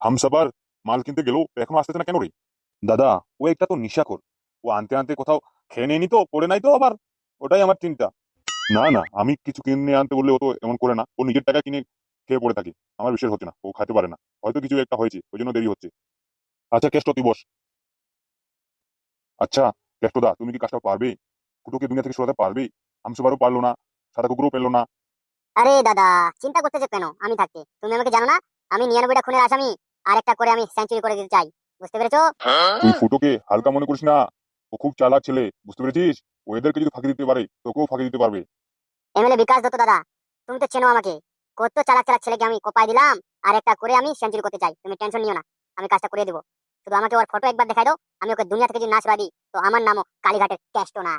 হামসাফার মাল কিনতে গেল এখনো আসতেছে না কেন রে? দাদা, ও একটা তো নিশাখোর। ও আনতে আনতে কোথাও খেয়ে নেয়নি তো, পড়ে নাই তো আবার? ওটাই আমার চিন্তা। না না, আমি কিছু কিনে আনতে বললে ও তো এমন করে না, ও নিজের টাকা কিনে খেয়ে পড়ে থাকে। আমার বিশ্বাস হচ্ছে না ও খাইতে পারে না, হয়তো কিছু একটা হয়েছে ওই জন্য দেরি হচ্ছে। আচ্ছা কেষ্ট, তুই বস। আচ্ছা কেষ্টদা, তুমি কি কাজটা পারবে? ফুটোকে দুনিয়া থেকে সরাতে পারবে? হামসাফারও পারলো না, সাদা কুকুরও পেলো না। আরে দাদা, চিন্তা করতেছো কেন? আমি থাকতে তুমি আমাকে জানো না? আমি 99টা খুনের আসামি, আর একটা করে আমি সেঞ্চুরি করে দিতে চাই। বুঝতে পেরেছো? তুই ফুটোকে হালকা মনে করিস না, ও খুব চালাক ছেলে, বুঝতে পেরেছিস? ও এদেরকে যদি ফাঁকি দিতে পারে তোকেও ফাঁকি দিতে পারবে। এমএলএ বিকাশ দত্ত দাদা, তুমি তো চেনো আমাকে। কত চালাক চালাক ছেলেকে আমি কোপায় দিলাম, আর একটা করে আমি সেঞ্চুরি করতে চাই। তুমি টেনশন নিও না, আমি কাজটা করে দেবো। শুধু আমাকে ওর ফটো একবার দেখাই দাও, আমি ওকে দুনিয়া থেকে যদি নাশ দিই, তো আমার নামও কালীঘাটের ক্যাস্টো না।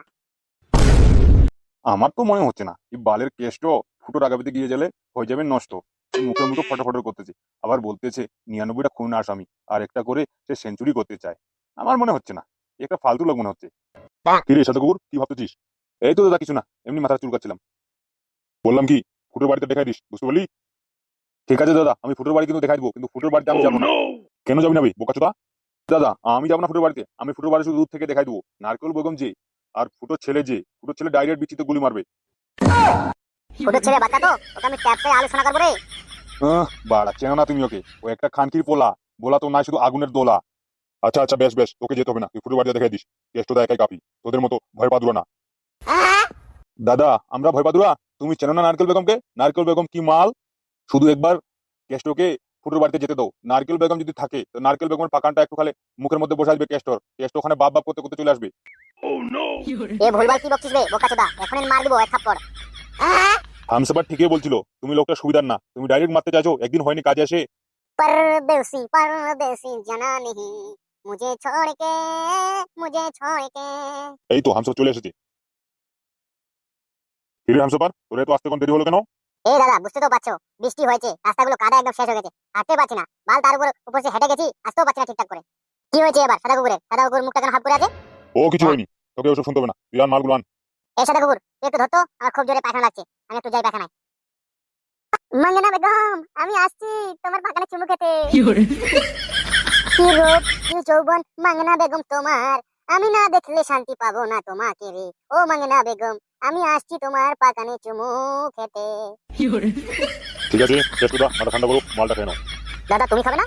আমার তো মনে হচ্ছে না এই বালের কেষ্ট ফুটো আগামীতে গিয়ে গেলে হয়ে যাবে নষ্ট। এই মুখে মুখে ফটাফট করতেছে, আবার বলতেছে 99টা খুন আসামি আর একটা করে সে সেঞ্চুরি করতে চায়। আমার মনে হচ্ছে না, এ একটা ফালতু লোক মনে হচ্ছে। কি রে সাদা কুকুর, কি ভাবতেছিস? এই তো দাদা কিছু না, এমনি মাথা চুলকাচ্ছিলাম। বললাম কি, ফুটোর বাড়িতে দেখাই দিস, বুঝতে পারলি? ঠিক আছে দাদা, আমি ফুটোর বাড়ি কিন্তু দেখাই দিবো, কিন্তু ফুটোর বাড়িতে আমি যাবো না। কেন যাবি না বে বোকাচোদা? দাদা আমি যাবো না ফুটোর বাড়িতে, আমি ফুটোর বাড়ি শুধু দূর থেকে দেখাই দেবো। নারকেল বেগম যে আর ফুটোর ছেলে যে, ফুটোর ছেলে ডাইরেক্ট বিচিতে গুলি মারবে। ছোট ছেলে বাচ্চা তো, ওকে আমি ট্যাপে আলোচনা করবো রে। বাড়া চেনো না তুমি ওকে, ও একটা খানকির পোলা। বলা তো নাই, শুধু আগুনের দোলা। আচ্ছা আচ্ছা, বেশ বেশ, তোকে যেতে হবে না, তুই ফুটোর বাড়িতে দেখাই দিস। কেষ্টদা একাই কাফি, তোদের মতো ভয় পাদুরা না। দাদা আমরা ভয় পাদুরা? তুমি চেনো না নারকেল বেগমকে? নারকেল বেগম কি মাল! শুধু একবার কেষ্টকে ফুটোর বাড়িতে যেতে দাও, নারকেল বেগম যদি থাকে তো নারকেল বেগমের পাকানটা একটু খালে মুখের মধ্যে বসে আসবে কেষ্টর, কেষ্ট ওখানে বাপ বাপ করতে করতে চলে আসবে। এ ভুলভাল কি বকছিস রে বোকাচোদা? এখন মার দিব এক থাপ্পড়। হামসাফার ঠিকই বলছিল, তুমি লোকটা সুবিধার না, তুমি ডাইরেক্ট মারতে চাইছো, একদিন হয়নি কাজে আসে। परदेसी परदेसी जाना नहीं, मुझे छोड़ के, मुझे छोड़ के। এই তো হামসাফার চলে এসেছে। ফিরে হামসাফার, তোর এত আসতে কোন দেরি হলো কেন? এই দাদা, বুঝতে তো পারছো, বৃষ্টি হয়েছে, রাস্তাগুলো কাদা একদম শেষ হয়ে গেছে, হাঁটতে পারছি না। বাল তার উপর উপর সে হেঁটে গেছি, আসতেও পারছি না ঠিকঠাক করে। কি হয়েছে এবার সাদা কুকুরের? সাদা কুকুর মুখটা কেন হাফ করে আছে? ও কিছু হয়নি, তোকে ওসব শুনতে হবে না, তুই আন মালগুলো আন। এই সাদা কুকুর, তুই একটু ধরতো, আমার খুব জোরে পায়খানা লাগছে। আমি একটু যাই পায়খানায়। মাঙ্গেনা বেগম, আমি আসছি তোমার বাগানে চুমু খেতে। কি রূপ, কি যৌবন মাঙ্গেনা বেগম তোমার, আমি না দেখলে শান্তি পাবো না তোমাকে রে। ও মাঙ্গেনা বেগম, আমি আসছি তোমার বাগানে চুমু খেতে। ঠিক আছে কেষ্টদা, মাথা ঠান্ডা করো, মালটা খেয়ে নাও। দাদা তুমি খাবে না?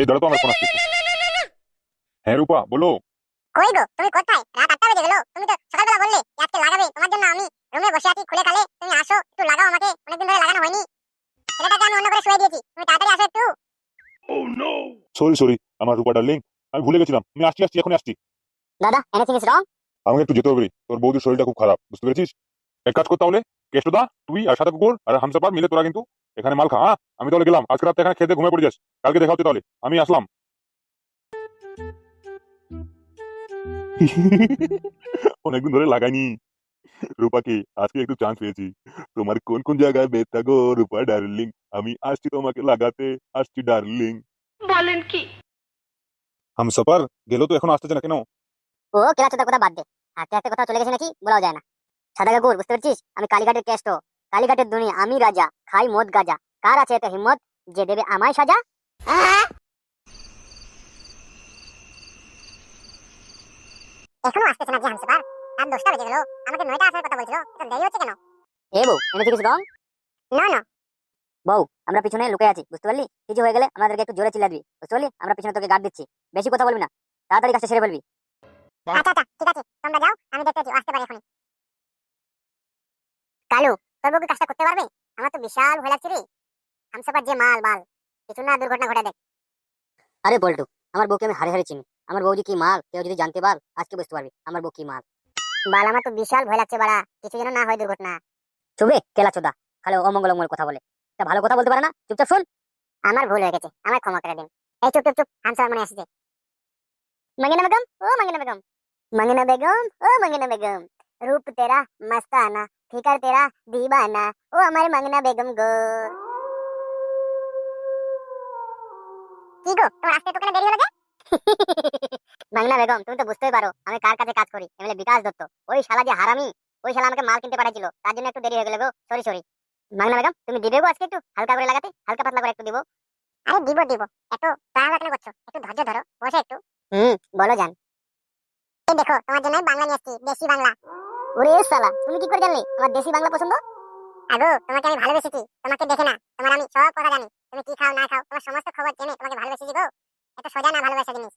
এই ধরো তো আমার ফোন আসছে। হ্যাঁ রূপা বলো। কই গো, তুমি কোথায়? রাত 8টা বেজে গেল, তুমি তো সকালবেলা বললে আজকে লাগাবে, তোমার জন্য আমি রুমে বসে আছি খুলে খালে। তুমি আসো একটু লাগাও আমাকে, অনেকদিন ধরে লাগানো হয়নি। ছেলেটাকে আমি অন্য করে শুয়ে দিয়েছি, তুমি তাড়াতাড়ি আসো একটু। সরি সরি, আমার রূপা ডার্লিং, আমি ভুলে গেছিলাম, আমি আসছি আসছি, এখন আসছি। দাদা এনিথিং ইজ রং? আমাকে একটু যেতে হবে রে, তোর বৌদির শরীরটা খুব খারাপ, বুঝতে পেরেছিস? এক কাজ করতে হলে, কেষ্টদা তুই আর সাদা কুকুর আর হামসাপার মিলে তোরা কিন্তু এখানে মাল খা, হ্যাঁ? আমি তাহলে গেলাম, আজকে রাতে এখানে খেতে ঘুমিয়ে পড়ে যাস। কালকে দেখা হচ্ছে তাহলে, আমি আসলাম। অনেকদিন ধরে লাগাইনি রূপাকে, আজকে একটু চান্স পেয়েছি। তোমার কোন কোন জায়গায় ব্যথা গো রূপা ডার্লিং, আমি আসছি তোমাকে লাগাতে, আসছি ডার্লিং। বলেন কি? হামসাপার গেল তো, এখন আসতেছে না কেন? ও কেলাচোদার কথা বাদ দে, হাতে হাতে কথা চলে গেছে নাকি বলাও যায় না। সাদা কাকুর, বুঝতে পারছিস আমি কালীঘাটের কেষ্ট, কালীঘাটের দুনিয়া আমি রাজা, খাই মদ গাজা। কার আছে এত হিম্মত যে দেবে আমায় সাজা? এখনো আসতেছে না যে হামসাপার? রাত 10টা বেজে গেল, আমাকে 9টা আসার কথা বলছিল, এত দেরি হচ্ছে কেন? এ বউ, এনিথিং ইজ রং? না না বউ, আমরা পিছনে লুকে আছি, বুঝতে পারলি? কিছু হয়ে গেলে আমাদেরকে একটু জোরে চিল্লা দিবি, বুঝতে পারলি? আমরা পিছনে তোকে গার্ড দিচ্ছি, বেশি কথা বলবি না, তাড়াতাড়ি কাজটা সেরে ফেলবি। আচ্ছা আচ্ছা ঠিক আছে, তোমরা যাও, আমি দেখতেছি আসতে পারি এখনই। কালু, তোর বউ কি কাজটা করতে পারবে? আমার তো বিশাল ভয় লাগছে রে। হামসাপার যে মাল বাল, কিছু না দুর্ঘটনা ঘটে দেখ। আরে বল্টু, আমার বউকে আমি হারে হারে চিনি, আমার বউ যে কি মাল কেউ যদি জানতে পার, আজকে বুঝতে পারবি আমার বউ কি মাল। বাল, আমার তো বিশাল ভয় লাগছে বাড়া, কিছু যেন না হয় দুর্ঘটনা। চুপে কেলা চোদা, খালি অমঙ্গল অমঙ্গল কথা বলে, তা ভালো কথা বলতে পারে না, চুপচাপ শুন। আমার ভুল হয়ে গেছে, আমায় ক্ষমা করে দিন। এই চুপ চুপ চুপ, হামসাপার মনে আসছে। मंगेना बेगम, ओ मंगेना बेगम, मंगेना बेगम, ओ मंगेना बेगम, रूप तेरा मस्ताना, फिकर तेरा दीवाना, ओ हमारे मंगना बेगम गो। কি গো, তোমার আসতে তো কেন দেরি হলো যে? মাংনা বেগম, তুমি তো বুঝতেই পারো আমি কার কাছে কাজ করি, এমএলএ বিকাশ দত্ত। ওই শালা যে হারামি, ওই শালা আমাকে মাল কিনতে পাঠাইছিল, তার জন্য একটু দেরি হয়ে গেল গো, সরি সরি। মাংনা বেগম, তুমি দিবে গো আজকে একটু হালকা করে লাগাতে, হালকা পাতলা করে একটু দিব। আরে দিব দিব, একটু তাড়াহুড়া কেন করছো? একটু ধৈর্য ধরো, বসে একটু। বলো জান। এই দেখো তোমার জন্য বাংলা নিয়ে আসছি, দেশি বাংলা। ওরে শালা, তুমি কি করে জানলে আমার দেশি বাংলা পছন্দ? আগো তোমাকে আমি ভালোবেসেছি, তোমাকে দেখে না, তোমার আমি সব কথা জানি। তুমি কি খাও না খাও, তোমার সমস্ত খবর জেনে তোমাকে ভালোবেসেছি গো। এত সোজা না ভালোবাসা জিনিস।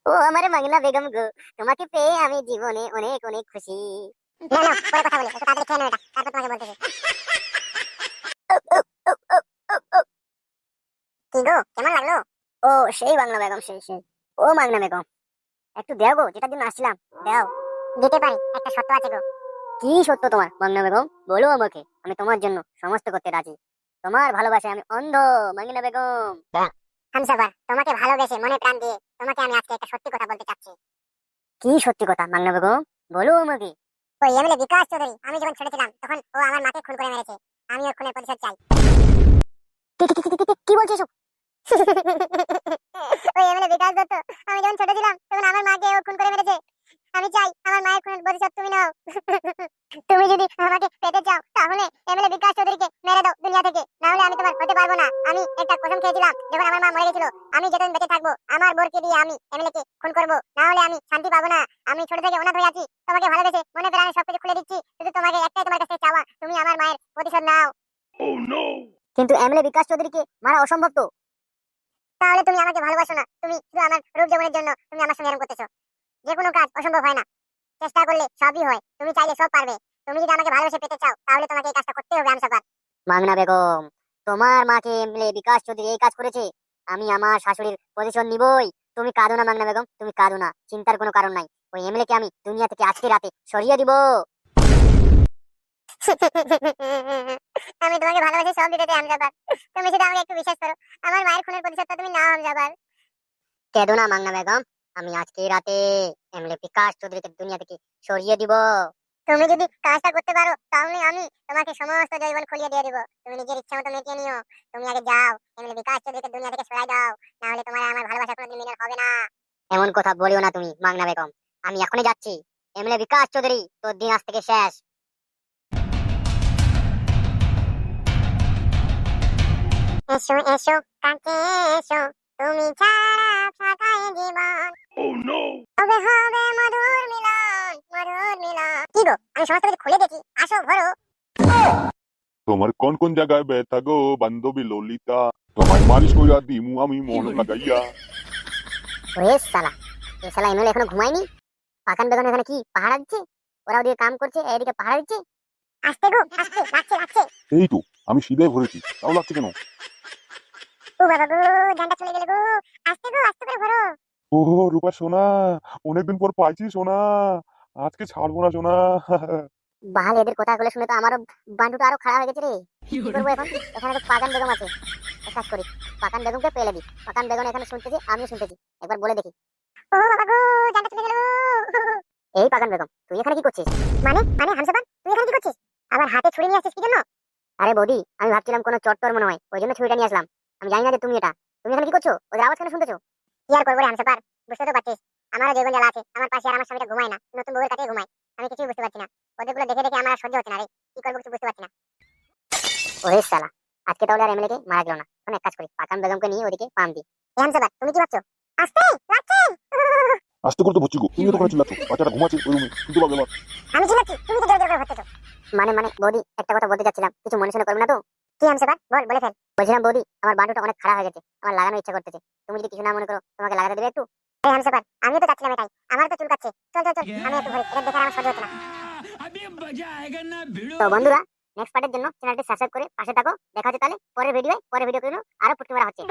ও আমার বাংলা বেগম গো, তোমাকে পেয়ে আমি জীবনে অনেক অনেক খুশি। না না, পরে কথা বলি, একটু তাড়াতাড়ি খেয়ে নাও এটা, তারপর তোমাকে বলতেছি। কি গো, কেমন লাগলো? ও সেই বাংলা বেগম, সেই সেই। ও মাগনা বেগম, একটু দেও গো, যেটার জন্য আসছিলাম, দাও। দিতে পারি, একটা শর্ত আছে গো। কি সত্য তোমার মাগনা বেগম? বলো আমাকে, আমি তোমার জন্য সমস্ত করতে রাজি। তোমার ভালোবাসায় আমি অন্ধ মাগনা বেগম। হামসাফার, তোমাকে ভালোবেসে মনে প্রাণ দিয়ে তোমাকে আমি আজকে একটা সত্যি কথা বলতে চাচ্ছি। কি সত্যি কথা মাগনা বেগম? বলো আমাকে। ওই এমএলএ বিকাশ চৌধুরী, আমি যখন ছোট ছিলাম তখন ও আমার মাকে খুন করে মেরেছে। আমি ওর খুনের প্রতিশোধ চাই। কি বলছিস? ওই এমএলএ বিকাশ দত্ত, আমি যখন ছোট ছিলাম তখন আমার মাকে ও খুন করে মেরেছে। আমি চাই আমার মায়ের খুনের প্রতিশোধ তুমি নাও। তুমি যদি আমাকে পেতে চাও তাহলে এমএলএ বিকাশ চৌধুরীকে মেরে দাও দুনিয়া থেকে, না হলে আমি তোমার হতে পারবো না। আমি একটা কসম খেয়েছিলাম যখন আমার মা মরে গেছিল, আমি যতদিন বেঁচে থাকবো আমার বোরকে দিয়ে আমি এমএলএ কে খুন করবো, না হলে আমি শান্তি পাবো না। আমি ছোট থেকে অনাথ হয়ে আছি, তোমাকে ভালোবেসে মনে প্রাণে সবকিছু খুলে দিচ্ছি, শুধু তোমাকে একটাই তোমার কাছে চাওয়া, তুমি আমার মায়ের প্রতিশোধ নাও। কিন্তু এমএলএ বিকাশ চৌধুরীকে মারা অসম্ভব তো। তাহলে তুমি আমাকে ভালোবাসো না, তুমি শুধু আমার রূপ যৌবনের জন্য তুমি আমার সঙ্গে এরকম করতেছো। যে কোনো কাজ অসম্ভব হয় না, চেষ্টা করলে সবই হয়। তুমি চাইলে সব পারবে। তুমি যদি আমাকে ভালোবেসে পেতে চাও তাহলে তোমাকে এই কাজটা করতে হবে আমসাফার। মাগনা বেগম, তোমার মাকে এমএলএ বিকাশ চৌধুরী এই কাজ করেছে, আমি আমার শাশুড়ির পজিশন নিবই। তুমি কাঁদো না মাগনা বেগম, তুমি কাঁদো না, চিন্তার কোনো কারণ নাই। ওই এমএলএ কে আমি দুনিয়া থেকে আজকে রাতে সরিয়ে দিব। আমি তোমাকে ভালোবাসি সব দিতে চাই আমজাবার, তুমি শুধু আমাকে একটু বিশ্বাস করো। আমার মায়ের খুনের প্রতিশোধটা তুমি নাও আমজাবার। কেঁদো না মাগনা বেগম, আমি আজকে রাতে এমএলএ বিকাশ চৌধুরীকে দুনিয়া থেকে সরিয়ে দিব। তুমি যদি কাজটা করতে পারো তাহলে আমি তোমাকে সমস্ত জৈবন খুলিয়ে দিয়ে দিব। তুমি নিজের ইচ্ছা মতো মিটিয়ে নিও। তুমি আগে যাও, এমএলএ বিকাশ চৌধুরীকে দুনিয়া থেকে সরাই দাও, না হলে তোমার আমার ভালোবাসা কোনোদিন মিলন হবে না। এমন কথা বলিও না তুমি মাগনা বেগম, আমি এখনই যাচ্ছি। এমএলএ বিকাশ চৌধুরী, তোর দিন আজ থেকে শেষ। এসো এসো কাছে এসো, তুমি ছাড়া ফাঁকা এ জীবন। হবে হবে মধুর মিলন, মধুর মিলন। কি গো, আমি সমস্ত কিছু খুলে দেখি, আসো ঘরো। তোমার কোন কোন জায়গায় ব্যথা গো বান্ধবী ললিতা, তোমায় মালিশ কইরা দিমু আমি মন লাগাইয়া। ওরে শালা, এই শালা এমএলএ এখনো ঘুমায়নি। পাকান বেগম এখানে কি পাহারা দিচ্ছে? ওরা ওদিকে কাম করছে, এদিকে পাহারা দিচ্ছে। আস্তে গো আস্তে, লাগছে লাগছে। এই তো আমি সিধে ভরেছি, তাও লাগছে কেন? ও বাবা গো, জানটা চলে গেল গো। আস্তে গো, আস্তে করে ভরো। ও রূপা সোনা, অনেকদিন পর পাইছি সোনা, আজকে ছাড়বো না সোনা। বাল, এদের কথাগুলো শুনে তো আমারও বান্ডুটা আরো খারাপ হয়ে গেছে রে। কি করবো এখন? এখানে তো পাকান বেগম আছে, এক কাজ করি, পাকান বেগমকে পেলে দিই। পাকান বেগম এখানে শুনতেছি, আমিও শুনতেছি, একবার বলে দেখি। ও বাবা গো, জানটা চলে গেল। এই পাকান বেগম, তুই এখানে কি করছিস? মানে মানে হামসাবান, তুই এখানে কি করছিস? আবার হাতে ছুরি নিয়ে আসছিস কি জন্য? আরে বৌদি, আমি ভাবছিলাম কোনো চট্টর মনে হয়, ওই জন্য ছুরিটা নিয়ে আসলাম। আমি জানি না যে তুমি এখানে কি করছো? ওদের আওয়াজ কেন শুনতেছো? কি আর করবো রে হামসাপার, বুঝতে তো পারছিস আমারও জীবন জ্বালা আছে। আমার পাশে আর আমার স্বামীটা ঘুমায় না, নতুন বউয়ের কাছে ঘুমায়। আমি কিছুই বুঝতে পারছি না, ওদেরগুলো দেখে দেখে আমার আর সহ্য হচ্ছে না রে। কি করবো কিছু বুঝতে পারছি না। ওরে শালা, আজকে তাহলে আর এমএলএ কে মারা গেল না। এখন এক কাজ করি, পাকান বেগমকে নিয়ে ওদিকে পাম দিই। হামসাপার, তুমি কি ভাবছো? আস্তে লাগছে। আস্তে করে তো বলছি গো, তুমি তো করে চিল্লাচ্ছ, বাচ্চাটা ঘুমাচ্ছে ওই রুমে, শুনতে পাবে এবার। আমি চিল্লাচ্ছি, তুমি তো জোরে জোরে করে হচ্ছো। মানে মানে বৌদি, একটা কথা বলতে যাচ্ছিলাম, কিছু মনে শোনা করবে না তো? কি হামসাপার, বল, বলে ফেল। বলছিলাম বৌদি, আমার বান্ডুটা অনেক খারাপ হয়ে গেছে, আমার লাগানোর ইচ্ছা করতেছে। তুমি যদি কিছু না মনে করো, তোমাকে লাগাতে দেবে একটু? এই হামসাপার, আমিও তো চাচ্ছিলাম এটাই, আমার তো চুলকাচ্ছে। চল চল চল, আমি একটু ঘুরি, এটা দেখে আর আমার সহ্য হচ্ছে না। তো বন্ধুরা, নেক্সট পার্টের জন্য চ্যানেলটি সাবস্ক্রাইব করে পাশে থাকো। দেখা হচ্ছে তাহলে পরের ভিডিও আরো পুটকি মারা হচ্ছে।